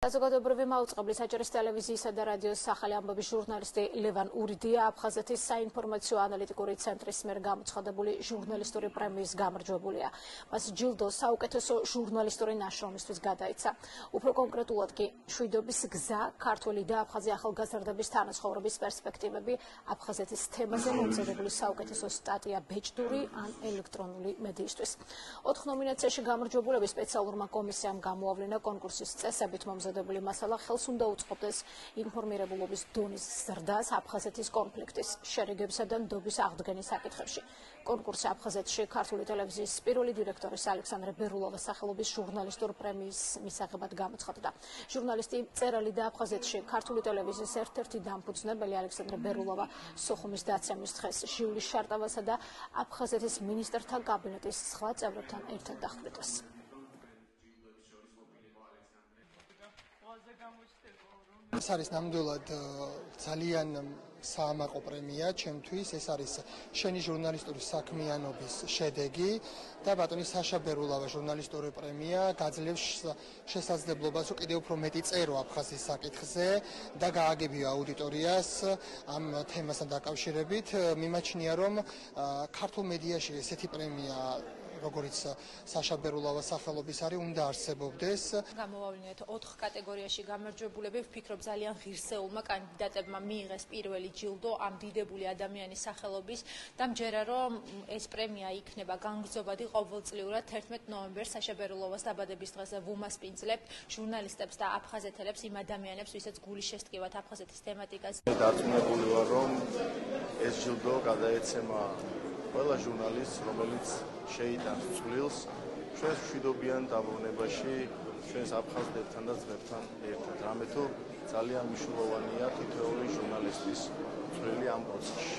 საზოგადოებრივი მაუწყებლის აჭარის ტელევიზიისა და რადიოს სახელი ამბების ჟურნალისტი ლევან ურიდია აფხაზეთის საინფორმაციო ანალიტიკური ცენტრის მიერ გამოცხადებული ჟურნალისტური პრემიის გამარჯვებულია. მას ჯილდო საუკეთესო ჟურნალისტური ნაშრომისთვის გადაიცა. უფრო კონკრეტულად კი შვიდობის გზა, ქართველი და აფხაზი ახალგაზრდების თანაცხოვრების პერსპექტივები აფხაზეთის თემაზე მომზადებული საუკეთესო სტატია ბეჭდური ან ელექტრონული მედიისთვის. 4 ნომინაციაში გამარჯვებულები სპეციალურმა კომისიამ გამოავლინა კონკურსის წესებით მომზადებული მასალა ხელს უნდა უწყობდეს ინფორმირებულობის დონის ზრდას აფხაზეთის კონფლიქტის, შერიგებისა და ნდობის აღდგენის საკითხებში. კონკურსი აფხაზეთში ქართული ტელევიზიის პირველი დირექტორის ალექსანდრე ბერულოვას სახელობის ჟურნალისტურ პრემიის მისაღებად გამოცხადდა. ჟურნალისტი, მწერალი და აფხაზეთში ქართული ტელევიზიის ერთ-ერთი დამფუძნებელი ალექსანდრე ბერულოვა სოხუმის დაცემის დღეს ჟიულის შარტავასა და აფხაზეთის მინისტრთა კაბინეტის სხვა წევრებთან ერთად დახვრიტეს. ეს არის ნამდვილად ძალიან საამაყო პრემია ჩემთვის. ეს არის შენი ჟურნალისტური საქმიანობის შედეგი და ბატონი საშა ბერულავა ჟურნალისტური პრემია გაძლევს შესაძლებლობას კიდევ უფრო მეტი წერო აფხაზის საკითხზე და გააგებია აუდიტორიას ამ თემასთან დაკავშირებით. მიმაჩნია, რომ ქართულ მედიაში ესეთი პრემია როგორც საშა ბერულავას სახელობის არის, უნდა არსებობდეს. გამოვავლინეთ 4 კატეგორიაში გამარჯვებულები. ვფიქრობ, ძალიან ღირსეულმა კანდიდატებმა მიიღეს პირველი ჯილდო ამ დიდებული ადამიანის სახელობის და მჯერა, რომ ეს პრემია იქნება განგრძობადი ყოველწლიურად 11 ნოემბერს საშა ბერულავას დაბადების დღეზე ვუმასპინძლებთ ჟურნალისტებს და აფხაზეთელებს, იმ ადამიანებს, ვისაც გული შესტკივათ აფხაზეთის თემატიკაზე. დარწმუნებული ვარ, რომ ეს ჯილდო გადაეცემა ყველა ჟურნალისტს, რომელიც შეიტანს წვლილს ჩვენს მშვიდობიან დაბრუნებაში, ჩვენს აფხაზებთან და ძმებთან ერთად. რამე თუ ძალიან მნიშვნელოვანია თითოეული ჟურნალისტის წვლილი ამ პროცესში.